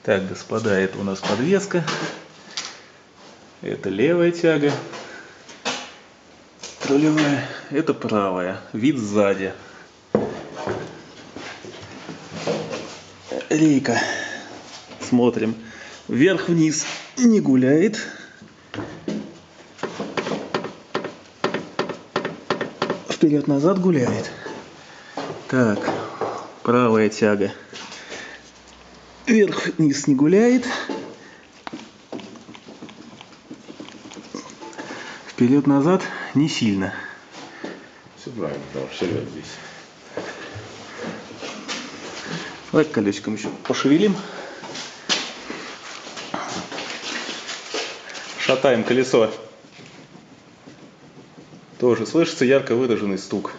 Так, господа, это у нас подвеска. Это левая тяга рулевая, это правая, вид сзади. Рейка. Смотрим. Вверх-вниз не гуляет. Вперед-назад гуляет. Так, правая тяга. Вверх-вниз не гуляет. Вперед-назад не сильно. Все правильно, да, все здесь. Давай колесиком еще пошевелим. Шатаем колесо. Тоже слышится ярко выраженный стук.